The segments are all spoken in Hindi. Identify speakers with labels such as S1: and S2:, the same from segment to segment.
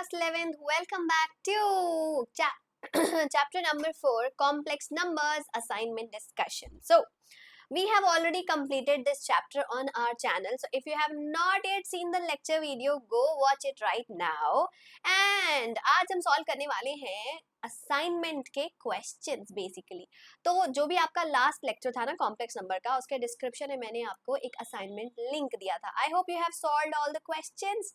S1: class 11th. Welcome back to chapter number 4, complex numbers assignment discussion. So we have already completed this chapter on our channel. So if you have not yet seen the lecture video, go watch it right now. And आज हम solve करने वाले हैं असाइनमेंट के क्वेश्चंस बेसिकली. तो जो भी आपका लास्ट लेक्चर था ना कॉम्प्लेक्स नंबर का, उसके डिस्क्रिप्शन में मैंने आपको एक असाइनमेंट लिंक दिया था. आई hope you have solved all the questions.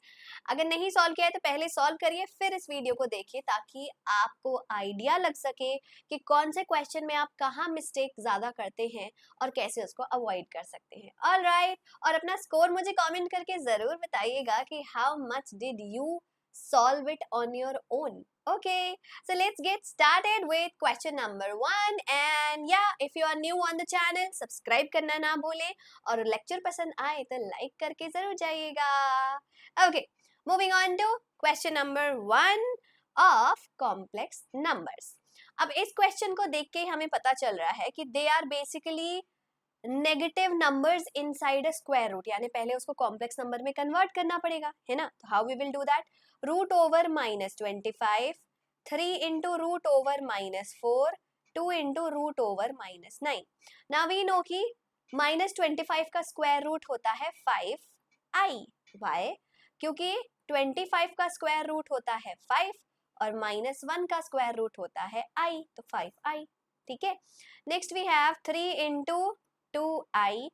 S1: अगर नहीं सॉल्व किया है तो पहले सॉल्व करिए, फिर इस वीडियो को देखिए ताकि आपको आइडिया लग सके कि कौन से क्वेश्चन में आप कहाँ मिस्टेक ज़्यादा करते हैं और कैसे उसको अवॉइड कर सकते हैं. ऑल राइट, और अपना स्कोर मुझे कमेंट करके ज़रूर बताइएगा कि how much did you solve it on your own. Okay, so let's get started with question number 1. And yeah, if you are new on the channel, subscribe करना ना भूलें और लेक्चर पसंद आए तो लाइक करके जरूर जाइएगा. Okay, moving on to question number 1 of complex numbers. अब इस क्वेश्चन को देख के हमें पता चल रहा है कि they are basically negative numbers inside a square root, यानी पहले उसको कॉम्प्लेक्स नंबर में कन्वर्ट करना पड़ेगा, है ना. तो how we will do that? Root over -25, 3 into root over -4, 2 into root over -9. Now we know कि -25 का स्क्वायर रूट होता है 5i. वाई? क्योंकि 25 का स्क्वायर रूट होता है 5 और -1 का स्क्वायर रूट होता है i, तो 5i. ठीक है. Next we have 3 into 2i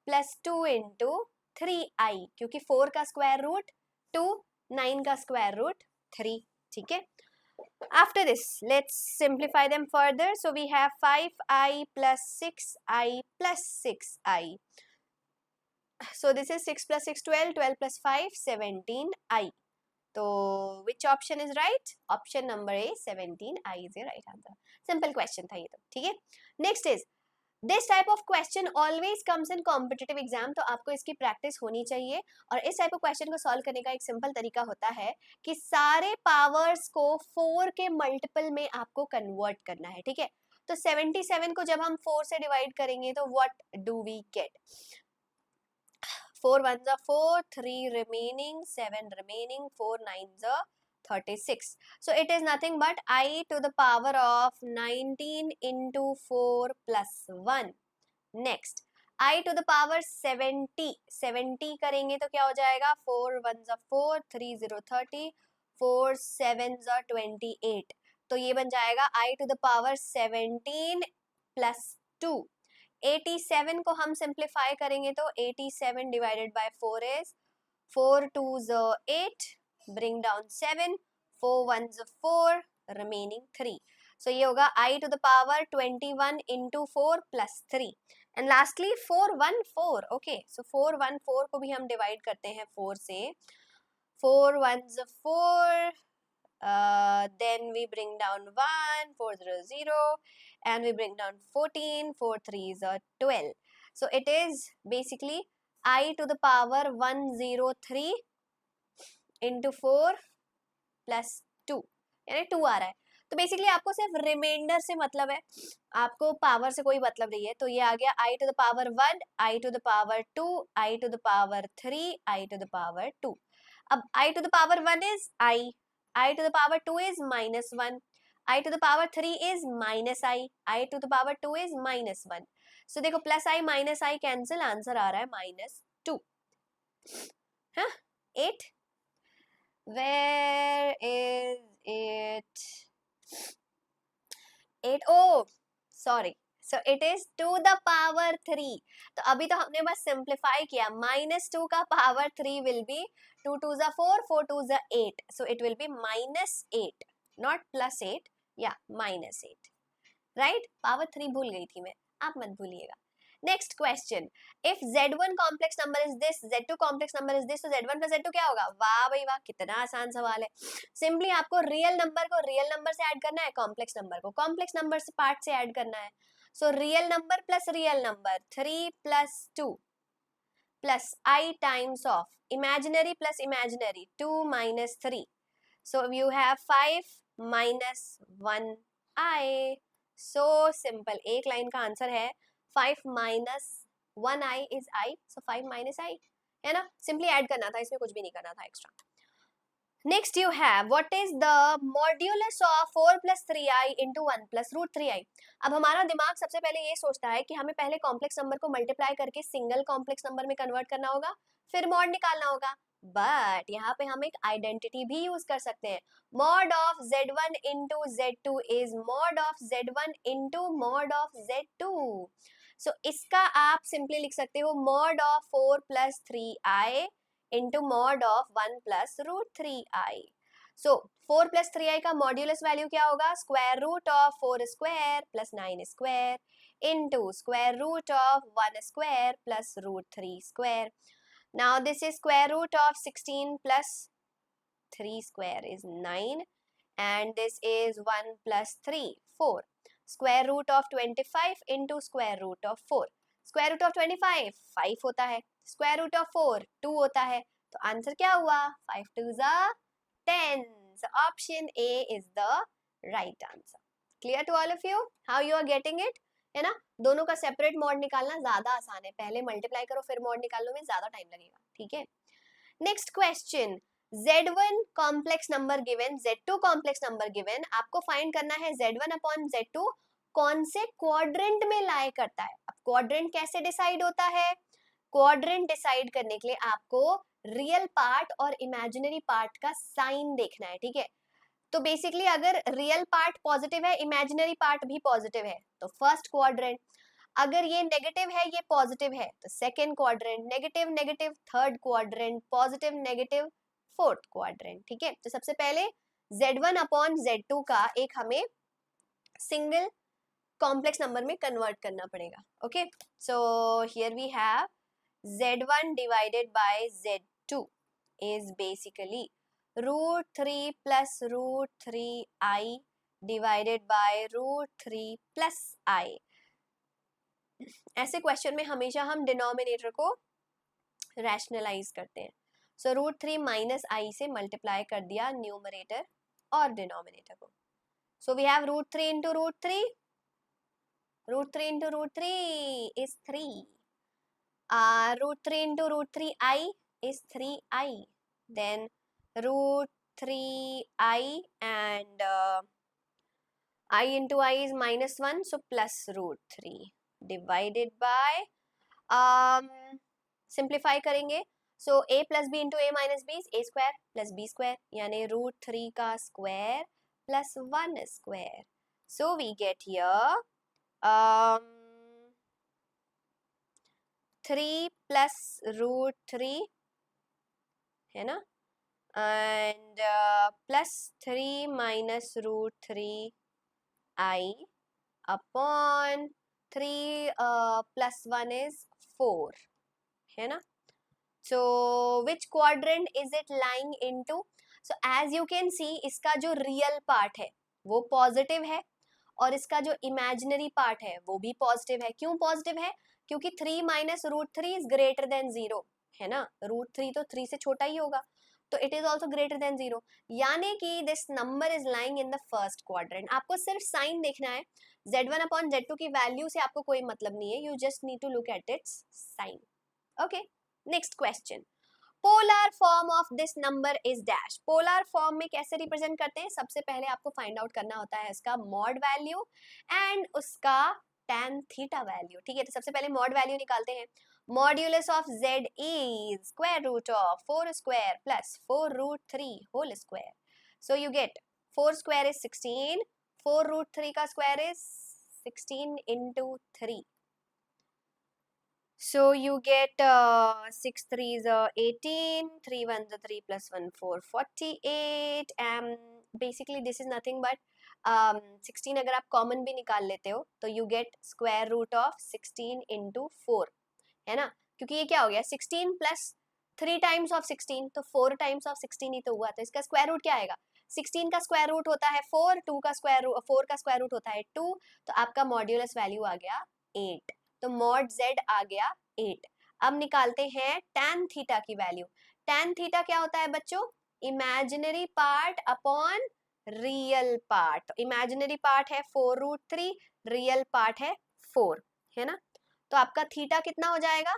S1: plus 2 into 3i, क्योंकि 4 का स्क्वायर रूट 2, 9 का स्क्वायर रूट 3. ठीक है. After this, let's simplify them further. So we have 5i plus 6i plus 6i. So this is 6 plus 6, 12, 12 plus 5, 17i. So which option is right? Option number A, 17i is your right answer. Simple question था ये तो. ठीक है. Next is this type of question always comes in competitive exam, तो आपको इसकी प्रैक्टिस होनी चाहिए. और इस टाइप ऑफ क्वेश्चन को सॉल्व करने का एक सिंपल तरीका होता है कि सारे पावर्स को 4 के मल्टीपल में आपको कन्वर्ट करना है. ठीक है. तो 77 को जब हम 4 से डिवाइड करेंगे तो what do we get? 4 1s are 4, 3 remaining, 7 remaining, 4 9s are 36. So it is nothing but I to the power of 19 into 4 plus 1. Next, I to the power 70. 70 करेंगे तो क्या हो जाएगा? 4 1s are 4, 3 0 30, 4 7s are 28. तो ये बन जाएगा I to the power 17 plus 2. 87 को हम सिंप्लीफाई करेंगे तो 87 divided by 4 is 4 2s are 8, bring down 7, 4 1s are 4, remaining 3. So ये होगा I to the power 21 into 4 plus 3. And lastly 414. Okay, so 414 को भी हम डिवाइड करते हैं 4 से. 4 1s are 4, then we bring down 1, 4 0 0, and we bring down 14, 4 3s are 12. So it is basically I to the power 103 into 4 plus 2, यानी 2 आ रहा है. तो बेसिकली आपको सिर्फ रिमाइंडर से मतलब है, आपको पावर से कोई मतलब नहीं है. तो ये आ गया I to the power 1, I to the power 2, I to the power 3, I to the power 2. अब I to the power 1 is I to the power 2 is -1, I to the power 3 is -I to the power 2 is -1. So देखो plus I minus I cancel, answer आ रहा है -2. हाँ, 8. Where is it? 8. Oh, sorry. So it is to the power 3. तो अभी तो हमने बस सिंप्लीफाई किया. -2 का power 3 will be 2 2s are 4, 4 2s are 8. So it will be -8, not +8. Yeah, -8. Right? Power 3 भूल गई थी मैं, आप मत भूलिएगा. Next question, if Z1 complex number is this, Z2 complex number is this, तो Z1 का Z2 क्या होगा? वाह भाई वाह, कितना आसान सवाल है. सिंपली आपको रियल नंबर को रियल नंबर से ऐड करना है, कॉम्प्लेक्स नंबर को कॉम्प्लेक्स नंबर से पार्ट से ऐड करना है. So real number plus real number 3 plus 2 plus I times of imaginary plus imaginary 2 minus 3. So you have 5 minus 1I. So simple. एक लाइन का आंसर है 5 minus 1I is I. So 5 minus I, है ना. सिंपली ऐड करना था, इसमें कुछ भी नहीं करना था extra. Next you have what is the modulus of 4 + 3i into 1 + √3i। अब हमारा दिमाग सबसे पहले ये सोचता है कि हमें पहले कॉम्प्लेक्स नंबर को मल्टीप्लाई करके सिंगल कॉम्प्लेक्स नंबर में कन्वर्ट करना होगा, फिर मॉड निकालना होगा। बट यहाँ पे हम एक आइडेंटिटी भी यूज कर सकते हैं। Mod of z1 into z2 is mod of z1 into mod of z2। सो इसका आप सिंपली लिख सकते हो mod of 4 + 3i into mod of 1 + √3i। So 4 + 3i का मॉड्यूलस वैल्यू क्या होगा? Square root of 4 square plus 9 square into square root of 1 square plus √3 square. Now this is square root of 16 plus 3 square is 9 and this is 1 plus 3 4। square root of 25 into square root of 4। square root of 25 5 होता है, square root of 4 2 होता है, तो आंसर क्या हुआ? 5 2s are 10। So option A is the right answer। Clear to all of you? How you are getting it? है ना, दोनों का सेपरेट मॉड निकालना ज्यादा आसान है, पहले मल्टीप्लाई करो फिर मॉड निकालने में ज्यादा टाइम लगेगा, ठीक है। Next question, z1 complex number given, z2 complex number given, आपको फाइंड करना है z1 अपॉन z2 कौन से क्वाड्रेंट में लाई करता है। अब क्वाड्रेंट कैसे डिसाइड होता है? क्वाड्रेंट डिसाइड करने के लिए आपको रियल पार्ट और इमेजिनरी पार्ट का साइन देखना है, ठीक है। तो बेसिकली अगर रियल पार्ट पॉजिटिव है, इमेजिनरी पार्ट भी पॉजिटिव है, तो फर्स्ट क्वाड्रेंट। अगर ये नेगेटिव है, ये पॉजिटिव है, तो second quadrant. Negative negative third quadrant, positive negative fourth quadrant, ठीक है। तो सबसे पहले z1 अपॉन z2 का एक हमें सिंगल कॉम्प्लेक्स नंबर में कन्वर्ट करना पड़ेगा। Okay, so here we have z1 divided by z2 is basically √3 plus √3i divided by √3 plus i। ऐसे क्वेश्चन में हमेशा हम डिनोमिनेटर को रैशनलाइज करते हैं। सो √3 माइनस आई से मल्टीप्लाई कर दिया न्यूमरेटर और डिनोमिनेटर को। So we have √3 into √3, √3 into √3 is 3, √3 into √3i is 3i, then √3i and I into I is -1, so plus √3 divided by simplify करेंगे, सो a plus b into a minus b is a square plus b square, यानी √3 का square plus 1 square. So we get here 3 plus √3 है ना, and plus 3 minus √3i upon 3 plus 1 is 4 है ना। so which quadrant is it lying into? so as you can see इसका जो रियल पार्ट है वो पॉजिटिव है और इसका जो इमेजिनरी पार्ट है वो भी पॉजिटिव है। क्यों पॉजिटिव है? क्योंकि 3 minus √3 is greater than 0 है ना, √3 तो 3 से छोटा ही होगा, तो it is also greater than 0, यानी कि this number is lying in the first quadrant. आपको सिर्फ साइन देखना है, z1 अपॉन z2 की वैल्यू से आपको कोई मतलब नहीं है, you just need to look at its sign. Okay, next question, polar form of this number is dash. Polar form में कैसे रिप्रेजेंट करते हैं? सबसे पहले आपको फाइंड आउट करना होता है इसका मॉड वैल्यू एंड उसका tan थीटा वैल्यू, ठीक है। तो सबसे पहले मॉड वैल्यू निकालते हैं। Modulus of z is square root of 4 square plus 4 √3 whole square। so you get 4 square is 16, 4 √3 का square is 16 into 3, so you get 6 3s are 18, 3 1s are 3 plus 1 4 48, basically this is nothing but 16 अगर आप कॉमन भी निकाल लेते हो तो you get square root of 16 into 4 है ना, क्योंकि ये क्या हो गया 16 प्लस 3 टाइम्स ऑफ 16, तो 4 टाइम्स ऑफ 16 ही तो हुआ, तो इसका स्क्वायर रूट क्या आएगा? 16 का स्क्वायर रूट होता है 4, 2 का स्क्वायर रूट 4 का स्क्वायर रूट होता है 2, तो आपका मॉड्यूलस वैल्यू आ गया 8, तो मॉड z आ गया 8। अब निकालते हैं tan थीटा की वैल्यू। tan थीटा क्या होता है बच्चों? Imaginary part upon real part. Imaginary part है 4 √3, रियल पार्ट है 4 है ना, तो आपका थीटा कितना हो जाएगा?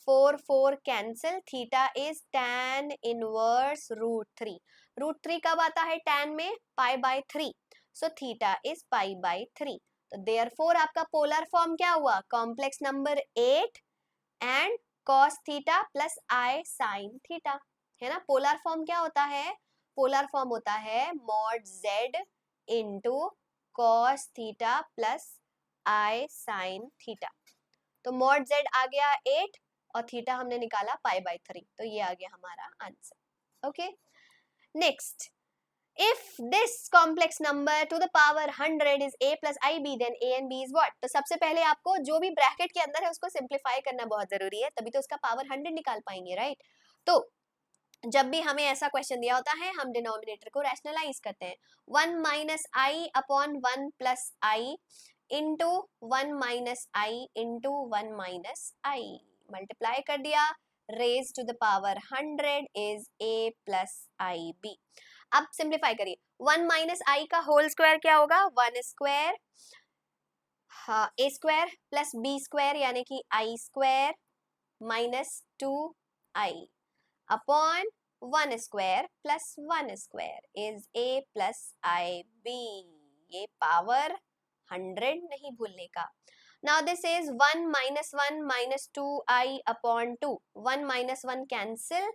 S1: 4 4 cancel, theta is tan inverse √3. √3 कब आता है tan में? π/3. So theta is π/3. तो देयरफॉर आपका पोलर फॉर्म क्या हुआ? Complex number 8 and cos theta plus I sin theta, है ना. पोलर फॉर्म क्या होता है? पोलर फॉर्म होता है mod z into cos theta plus I sin theta. तो mod z आ गया 8 और थीटा हमने निकाला π/3. तो ये आ गया हमारा answer. Okay, next, if this complex number to the power 100 is a plus ib, then a and b is what? तो सबसे पहले आपको जो भी ब्रैकेट के अंदर है उसको सिंप्लीफाई करना बहुत जरूरी है, तभी तो उसका पावर 100 निकाल पाएंगे, राइट. तो जब भी हमें ऐसा क्वेश्चन दिया होता है हम डिनोमिनेटर को रैशनलाइज करते हैं. 1 minus i upon 1 plus i into 1 minus i into 1 minus i, multiply कर दिया, raise to the power 100 is a plus i b. अब सिंप्लीफाई करिए. 1 माइनस आई का होल स्क्वायर क्या होगा? 1 स्क्वायर, हाँ, a square plus b square यानी कि i square minus 2i upon 1 square plus 1 square is a plus i b. ये पावर 100 नहीं भूलने का. Now this is 1 minus 1 minus 2i upon 2. 1 minus 1 cancel,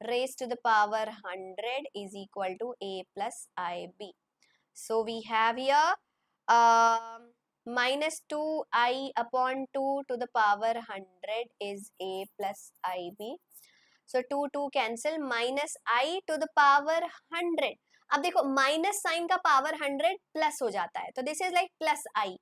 S1: raised to the power 100 is equal to a plus ib. So we have here minus 2i upon 2 to the power 100 is a plus ib. So 2 2 cancel, minus i to the power 100. अब देखो माइनस साइन का पावर 100 प्लस हो जाता है, तो दिस इज लाइक प्लस आई.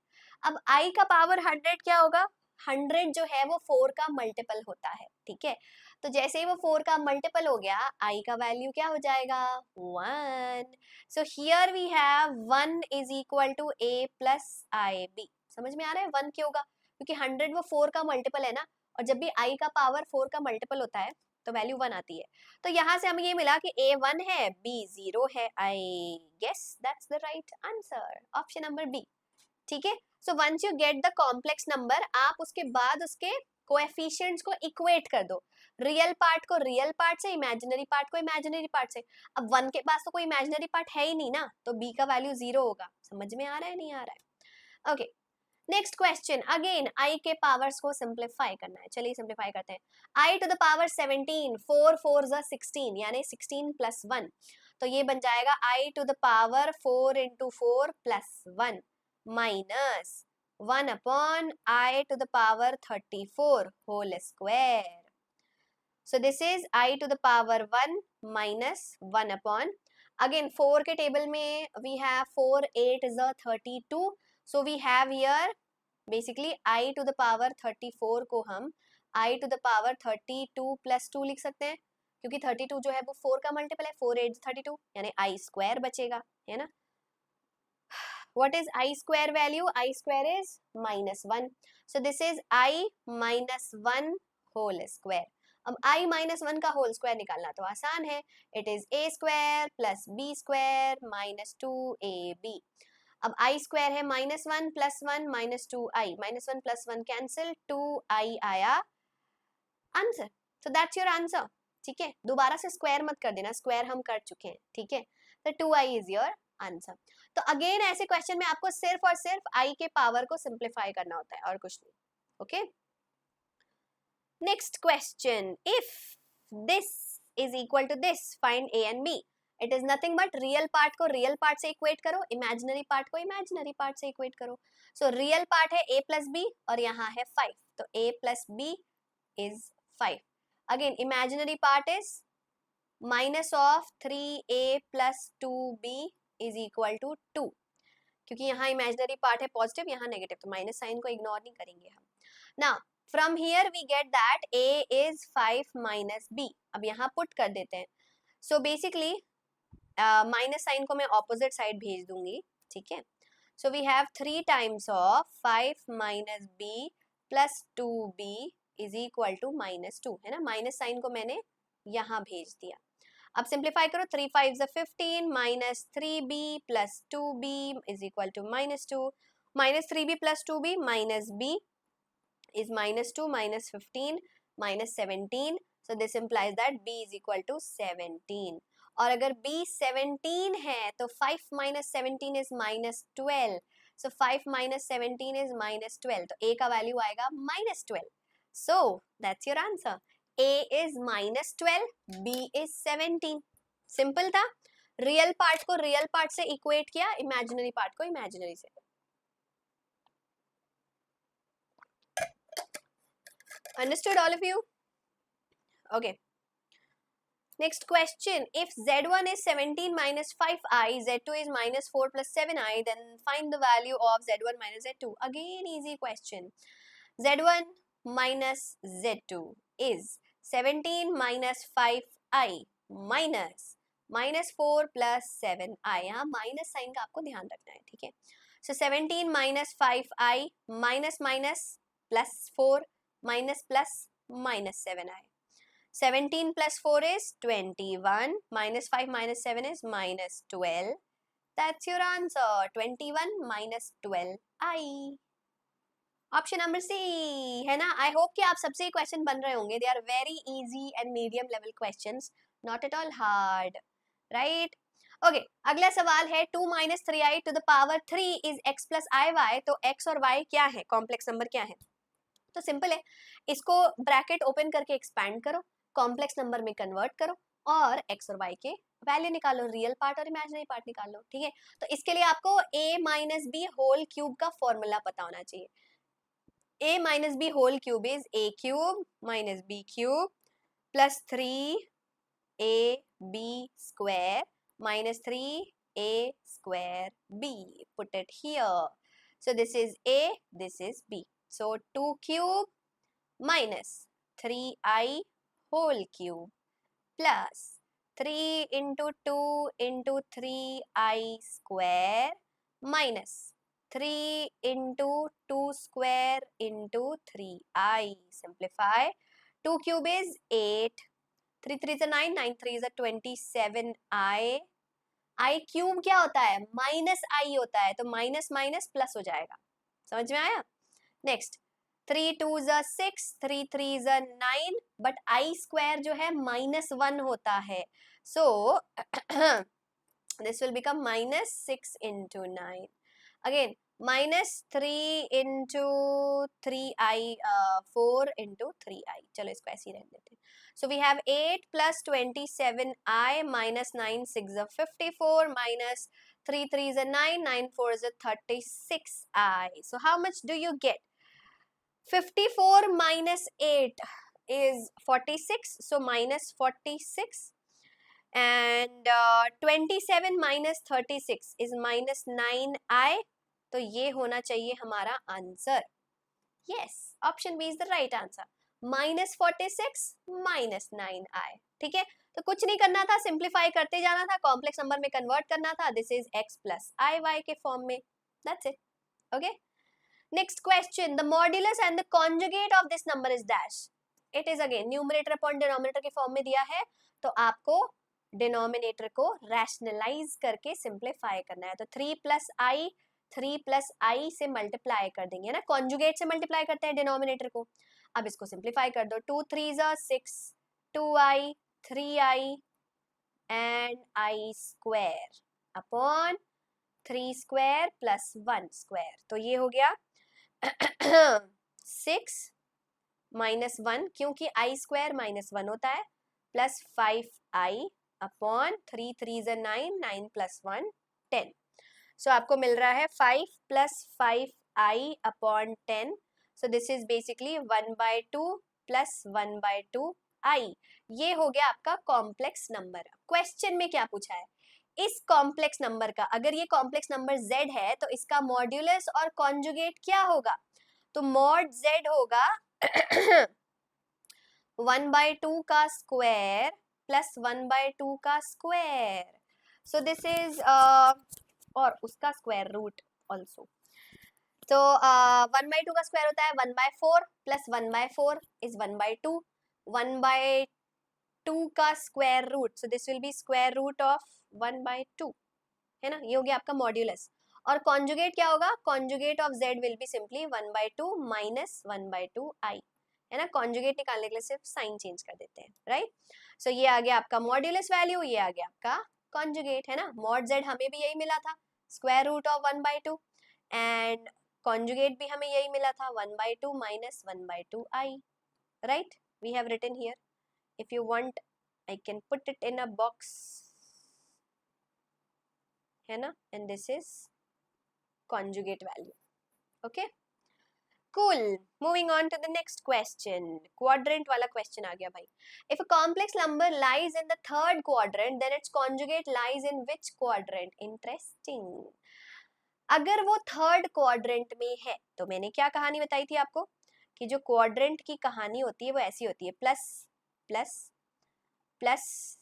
S1: अब i का पावर 100 क्या होगा? 100 जो है वो 4 का मल्टीपल होता है, ठीक है. तो जैसे ही वो 4 का मल्टीपल हो गया, i का वैल्यू क्या हो जाएगा? 1. So here we have 1 is equal to a plus i b. समझ में आ रहा है 1 क्यों होगा? क्योंकि 100 वो 4 का मल्टीपल है ना, और जब भी i का पावर 4 का मल्टीपल होता है तो वैल्यू 1 आती है. तो यहाँ से हमें ये मिला कि a 1 है, b 0 है. I guess that's the right answer, option number B. ठीक है. So once you get the complex number, आप उसके बाद उसके कोएफिशिएंट्स को इक्वेट कर दो. रियल पार्ट को रियल पार्ट से, इमेजिनरी पार्ट को इमेजिनरी पार्ट से. अब 1 के पास तो कोई इमेजिनरी पार्ट है ही नहीं ना, तो b का वैल्यू 0 होगा. समझ में आ रहा है नहीं आ रहा है? Okay, next question. Again i के पावर्स को सिंप्लीफाई करना है. चलिए सिंप्लीफाई करते हैं. i टू द पावर 17, 4 4 ज़ा 16 यानी 16 प्लस 1. तो ये बन जाएगा i to the power 4 into 4 plus 1 minus 1 upon i to the power 34 whole square. So this is i to the power 1 minus 1 upon, again 4 के टेबल में वी हैव 4 8 ज़ा 32. So we have here basically i to the power 34 को हम i to the power 32 plus 2 लिख सकते हैं, क्योंकि 32 जो है वो 4 का मल्टीपल है. 4 8 32 यानी i स्क्वायर बचेगा, है ना. What is i square value? I square is -1. So this is i minus 1 whole square. अब i minus 1 का होल स्क्वायर निकालना तो आसान है. It is a square plus b square minus 2ab. अब i स्क्वायर है -1 plus 1 minus 2i, -1 plus 1 cancel, 2i आया answer. So that's your answer. ठीक है, दोबारा से स्क्वायर मत कर देना, स्क्वायर हम कर चुके हैं. ठीक है, तो 2i इज योर आंसर. तो अगेन ऐसे क्वेश्चन में आपको सिर्फ और सिर्फ i के पावर को सिंप्लीफाई करना होता है और कुछ नहीं. Okay, next question. If this is equal to this, find a and b. It is nothing but real part को रियल पार्ट से इक्वेट करो, इमेजिनरी पार्ट को इमेजिनरी पार्ट से इक्वेट करो. सो रियल पार्ट है a प्लस बी और यहाँ है 5, तो a plus b is 5. Again imaginary part is minus of 3a plus 2b is equal to 2. क्योंकि यहाँ इमेजिनरी पार्ट है पॉजिटिव, यहाँ नेगेटिव, तो माइनस साइन को इग्नोर नहीं करेंगे हम. Now from here we get that a is 5 minus b. अब यहाँ पुट कर देते हैं. सो बेसिकली माइनस साइन को मैं ऑपोजिट साइड भेज दूंगी. ठीक है, so we have 3 times of 5 minus b plus 2b is equal to -2, है ना. माइनस साइन को मैंने यहाँ भेज दिया. अब सिंप्लीफाई करो. 3 5 ज़ा 15 minus 3b plus 2b is equal to -2. Minus 3b plus 2b minus b is -2 minus 15 minus 17. So this implies that B is equal to 17. और अगर B 17 है तो 5 minus 17 is minus 12. So 5 minus 17 is minus 12. तो A का वैल्यू आएगा minus 12. So that's your answer. A is minus 12, B is 17. Simple था. रियल पार्ट को रियल पार्ट से इक्वेट किया, इमेजिनरी पार्ट को इमेजिनरी से. Understood all of you? Okay. Next question. If Z1 is 17 minus 5i, Z2 is minus 4 plus 7i, then find the value of Z1 minus Z2. Again, easy question. Z1 minus Z2 is 17 minus 5i minus 4 plus 7i. यहाँ माइनस साइन का आपको ध्यान रखना है, ठीक है. So 17 minus 5i minus plus 4 minus plus minus 7i. 17 plus 4 is 21, minus 5 minus 7 is minus 12. That's your answer. 21 minus 12i. Option number C है ना. I hope कि आप सबसे क्वेश्चन बन रहे होंगे. They are very easy and medium level questions, not at all hard, right? Okay, अगला सवाल है 2 minus 3i to the power 3 is x plus iy. तो x और y क्या है, कॉम्प्लेक्स नंबर क्या है? तो सिंपल है, इसको ब्रैकेट ओपन करके एक्सपैंड करो, कॉम्प्लेक्स नंबर में कन्वर्ट करो और x और y के वैल्यू निकालो, रियल पार्ट और इमेजिनरी पार्ट निकालो, ठीक है. तो इसके लिए आपको a minus b whole cube का फॉर्मूला पता होना चाहिए. a minus b whole cube is a cube minus b cube plus 3ab square minus 3a square b. Put it here. So this is a, this is b. So 2 cube minus 3i whole cube plus 3 into 2 into 3i square minus 3 into 2 square into 3i. Simplify. 2 cube is 8. 3 3 is 9, 9 3 is 27i. i cube क्या होता है, माइनस आई होता है, तो माइनस माइनस प्लस हो जाएगा. समझ में आया? Next 3 2 is 6, 3 3 is 9, but I square जो है -1 होता है. सो this will become -6 into 9. Again -3 into 3i, 4 into 3i. चलो इसको ऐसे ही रहने देते हैं. So we have 8 plus 27i minus 9 6 is 54 minus 3 3 is 9, 9 4 is 36i. So how much do you get? 54 minus 8 is 46, so minus 46, and 27 minus 36 is minus 9i. तो ये होना चाहिए हमारा answer. Yes, option B is the right answer. minus 46 minus 9i. ठीक है, तो कुछ नहीं करना था, सिंप्लीफाई करते जाना था, कॉम्प्लेक्स नंबर में कन्वर्ट करना था. This is x plus iy के फॉर्म में. That's it. Okay. Next question. The modulus and the conjugate of this number is dash. It is again numerator upon denominator के फॉर्म में दिया है, तो आपको डिनोमिनेटर को रैशनलाइज करके सिंप्लीफाई करना है. तो 3 plus i से मल्टीप्लाई कर देंगे ना, कॉन्जुगेट से मल्टीप्लाई करते हैं डिनोमिनेटर को. अब इसको सिंप्लीफाई कर दो. 2 3 is 6, 2i 3i and i square upon 3 square plus 1 square. तो ये हो गया 6 minus 1, क्योंकि i square minus 1 होता है, plus 5i upon 3 3 is 9, 9 plus 1 10. So आपको मिल रहा है 5 plus 5i upon 10. So this is basically 1/2 plus 1/2i. ये हो गया आपका कॉम्प्लेक्स नंबर. क्वेश्चन में क्या पूछा है, इस कॉम्प्लेक्स नंबर का, अगर ये कॉम्प्लेक्स नंबर z है तो इसका मॉड्यूलस और कॉन्जुगेट क्या होगा. तो मॉड z होगा 1/2 का स्क्वायर प्लस 1/2 का स्क्वायर. सो दिस इज और उसका स्क्वायर रूट ऑल्सो. तो 1/2 का स्क्वायर होता है 1/4 प्लस 1/4 इज 1/2. 1/2 का square root, so this will be square root of 1/2, है ना. ये हो गया आपका मॉड्यूलस. और कॉन्जुगेट क्या होगा, conjugate of z will be simply 1/2 minus 1/2i. है ना, कॉन्जुगेट निकालने के लिए सिर्फ साइन चेंज कर देते हैं, राइट। सो ये आ गया आपका मॉड्यूलस वैल्यू, ये आ गया आपका कॉन्जुगेट, है ना। मॉड जेड हमें भी यही मिला था, square root of 1/2, and conjugate भी हमें यही मिला था 1/2 minus 1/2 i, right. We have written here, if you want I can put it in a box, है ना, and this is conjugate value. Okay, cool. Moving on to the next question. Quadrant वाला question आ गया भाई. If a complex number lies in the third quadrant, then its conjugate lies in which quadrant? Interesting. अगर वो थर्ड क्वाड्रेंट में है, तो मैंने क्या कहानी बताई थी आपको कि जो क्वाड्रेंट की कहानी होती है वो ऐसी होती है, plus plus plus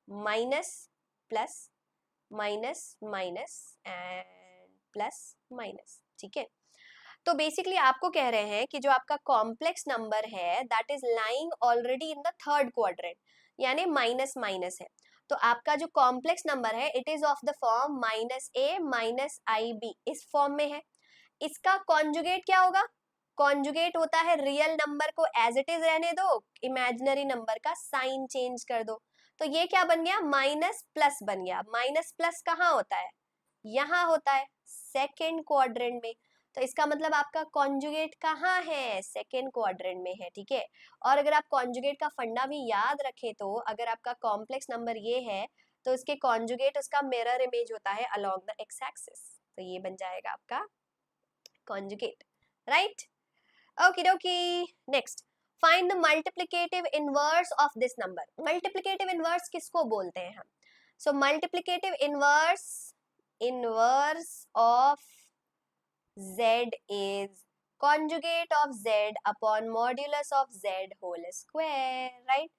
S1: minus plus minus minus and plus minus, ठीक है। तो बेसिकली आपको कह रहे हैं कि जो आपका कॉम्प्लेक्स नंबर है that is lying already in the third quadrant, यानी माइनस माइनस है। तो आपका जो कॉम्प्लेक्स नंबर है it is of the form minus a minus i b, इस फॉर्म में है। इसका कॉन्जुगेट क्या होगा? कॉन्जुगेट होता है रियल नंबर को एज इट इज रहने दो, इमेजिनरी नंबर का साइन चेंज कर दो। तो ये क्या बन गया? माइनस प्लस बन गया। माइनस प्लस कहाँ होता है? यहाँ होता है, सेकेंड क्वाड्रेंट में। तो इसका मतलब आपका कॉन्जुगेट कहाँ है? सेकेंड क्वाड्रेंट में है, ठीक है। और अगर आप कॉन्जुगेट का फंडा भी याद रखें तो अगर आपका कॉम्प्लेक्स नंबर ये है तो उसके कॉन्जुगेट उसका मिरर इमेज होता है अलोंग द एक्स एक्सिस, तो ये बन जाएगा आपका conjugate, right. Okay dokey, next find the multiplicative inverse of this number. Multiplicative inverse किसको बोलते हैं हम? So multiplicative inverse of z is conjugate of z upon modulus of z whole square, right?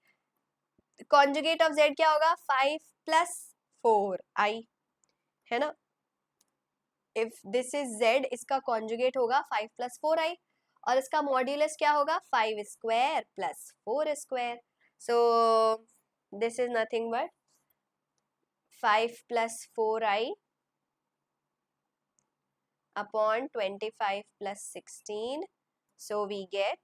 S1: conjugate of z क्या होगा? 5 plus 4i, है ना। if this is z, इसका conjugate होगा 5 plus 4i, और इसका मॉड्यूलस क्या होगा? 5 square plus 4 square. so this is nothing but 5 plus 4i upon 25 plus 16. So we get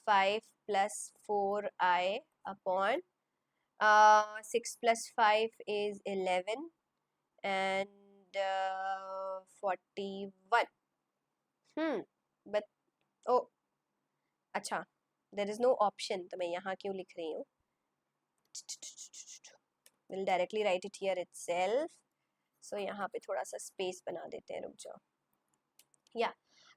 S1: 5 plus 4i upon 6 plus 5 is 11 and 41. But oh अच्छा, there is no option, तो मैं यहाँ क्यों लिख रही हूँ? We'll directly write it here itself. So यहाँ पे थोड़ा सा स्पेस बना देते हैं, रुक जाओ। या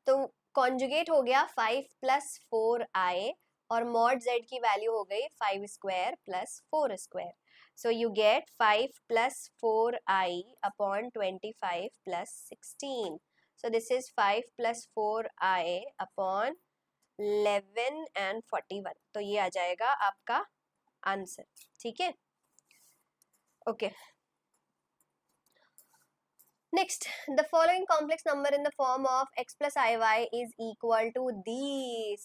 S1: तो कॉन्जुगेट हो गया 5 plus 4i और मॉड z की वैल्यू हो गई 5 square plus 4 square. So you get 5 plus 4i upon 25 plus 16. So this is 5 plus 4i upon 11 and 41. तो ये आ जाएगा आपका आंसर, ठीक है। Okay, next, the following complex number in the form of x plus iy is equal to this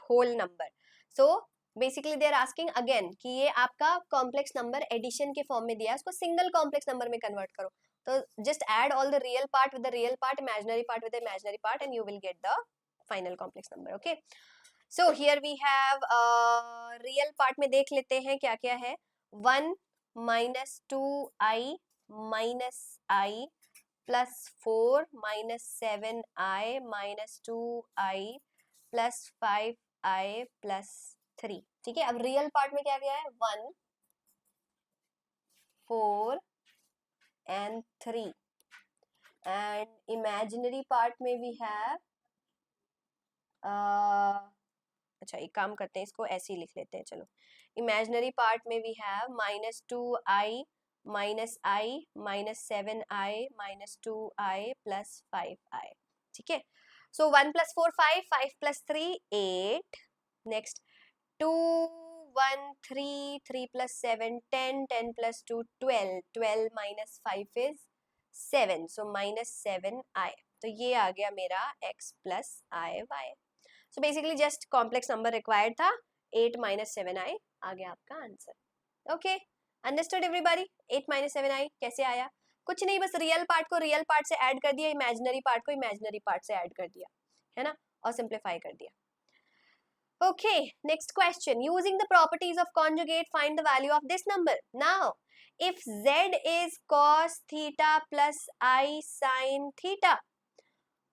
S1: whole number. So basically they are asking again कि ये आपका complex number addition के form में दिया है, उसको single complex number में convert करो। तो just add all the real part with the real part, imaginary part with the imaginary part, and you will get the final complex number. Okay, so here we have real part में देख लेते हैं क्या क्या है। 1 minus 2i minus i plus 4 minus 7i minus 2i plus 5i plus 3, ठीक है। अब रियल पार्ट में क्या क्या है? 1 4 and 3 and imaginary part में we have अच्छा एक काम करते हैं, इसको ऐसे ही लिख लेते हैं, चलो। imaginary part में we have minus 2i minus i minus 7i minus 2i plus 5i, ठीक है। So 1 plus 4 5, 5 plus 3 8, next 2 1 3, 3 plus 7 10, 10 plus 2 12, 12 minus 5 is 7, so minus 7i. तो ये आ गया मेरा x plus iy. So basically just complex number required था, 8 minus 7i आ गया आपका answer. Okay, understood everybody? 8 minus 7i कैसे आया? कुछ नहीं, बस रियल पार्ट को रियल पार्ट से ऐड कर दिया, इमेजिनरी पार्ट को इमेजिनरी पार्ट से ऐड कर दिया, है ना, और सिंप्लीफाई कर दिया। Okay, next question. Using the properties of conjugate, find the value of this number. Now, if z is cos theta plus I sin theta,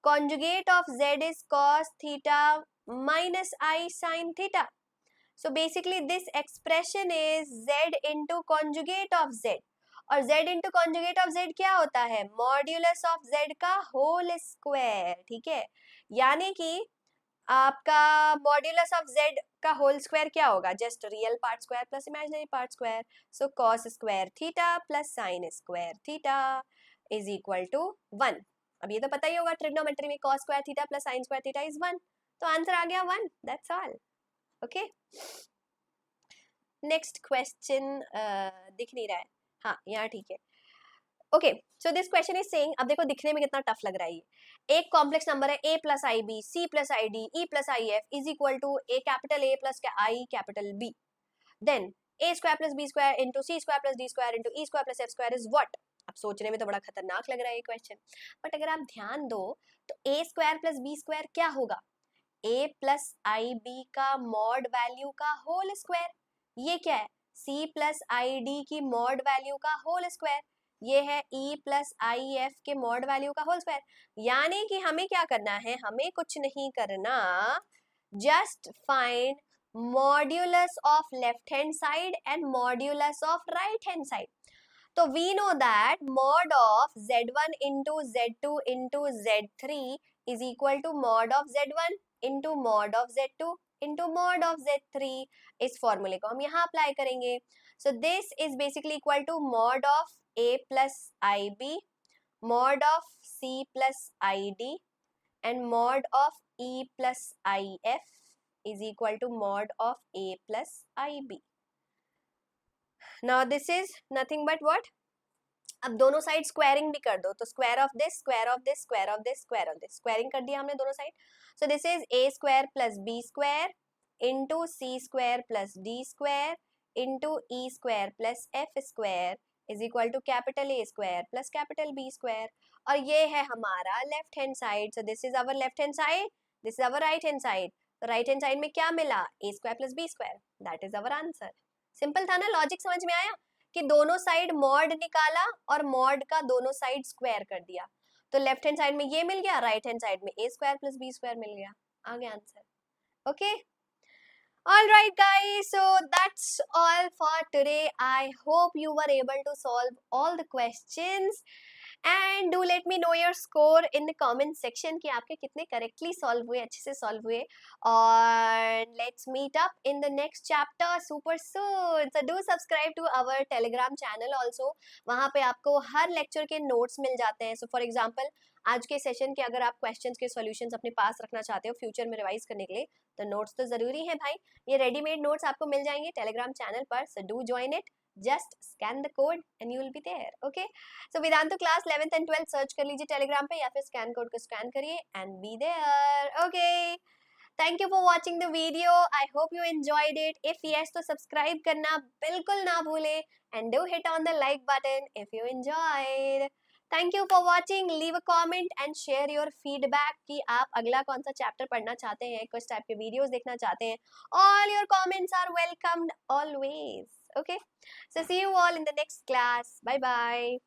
S1: conjugate of z is cos theta minus I sin theta. So basically this expression is z into conjugate of z. और z into conjugate of z क्या होता है? मॉड्यूलस ऑफ z का होल स्क्वायर. ठीक है, यानी कि आपका मॉड्यूलस ऑफ z का होल स्क्वायर क्या होगा? Just real part square plus imaginary part square. So cos square theta plus sine square theta is equal to 1. अब ये तो पता ही होगा ट्रिग्नोमेट्री में cos square theta plus sine square theta is 1. तो आंसर आ गया 1. That's all. Okay, next question दिख नहीं रहा है. हाँ, यहाँ ठीक है. Okay, so this question is saying, अब देखो दिखने में कितना टफ लग रहा है ये. एक कॉम्प्लेक्स नंबर है a plus i b, c plus i d, e plus i f is equal to a capital A plus i capital B. Then a square plus b square into c square plus d square into e square plus f square is what? अब सोचने में तो बड़ा खतरनाक लग रहा है ये क्वेश्चन, बट अगर आप ध्यान दो तो a square plus b square क्या होगा? a प्लस आई बी का मॉड वैल्यू का होल स्क्वायर. ये क्या है? c प्लस आई डी की मॉड वैल्यू का होल स्क्वायर. ये है e प्लस आई एफ के मॉड वैल्यू का होल स्क्वायर. यानी कि हमें क्या करना है? हमें कुछ नहीं करना, just find modulus of left hand side and modulus of right hand side. तो we know that mod of z1 into z2 into z3 is equal to mod of z1 into mod of z2 into mod of z3. इस फॉर्मूले को हम यहाँ अप्लाई करेंगे. So this is basically equal to mod of a plus ib, mod of c plus id and mod of e plus if is equal to mod of a plus ib. Now this is nothing but what? अब दोनों साइड स्क्वायरिंग भी कर दो, तो square of this, square of this, square of this, square of this, squaring कर दिया हमने दोनों side. So this is a square plus b square into c square plus d square into e square plus f square is equal to capital A square plus capital B square. और ये है हमारा left hand side. So this is our left hand side, this is our right hand side. Right hand side में क्या मिला? a square plus b square. That is our answer. Simple था ना? लॉजिक समझ में आया कि दोनों साइड मॉड निकाला और मॉड का दोनों साइड स्क्वायर कर दिया. तो लेफ्ट हैंड साइड में ये मिल गया, राइट हैंड साइड में a square plus b square मिल गया. आ गया answer. Okay, alright guys, so that's all for today. I hope you were able to solve all the questions and do let me know your score in the comment section कि आपके कितने correctly solve हुए, अच्छे से solve हुए. और let's meet up in the next chapter super soon. So do subscribe to our telegram channel also. वहाँ पे आपको हर lecture के notes मिल जाते हैं. So for example आज के सेशन के अगर आप क्वेश्चंस के सॉल्यूशंस अपने पास रखना चाहते हो फ्यूचर में रिवाइज करने के लिए, तो नोट्स तो जरूरी है भाई. ये रेडीमेड नोट्स आपको मिल जाएंगे टेलीग्राम चैनल पर. So do join it, just scan the code and you will be there. Okay, so Vedantu class 11th एंड 12th सर्च कर लीजिए टेलीग्राम पे या फिर स्कैन कोड को स्कैन करिए and be there. Okay, thank you for watching the video. I hope you enjoyed it. If yes तो सब्सक्राइब करना बिल्कुल ना भूलें and do hit on the like button if you enjoyed. Thank you for watching. Leave a comment and share your feedback कि आप अगला कौन सा चैप्टर पढ़ना चाहते हैं, किस टाइप के वीडियोस देखना चाहते हैं. All your comments are welcomed always. Okay, so see you all in the next class. Bye bye.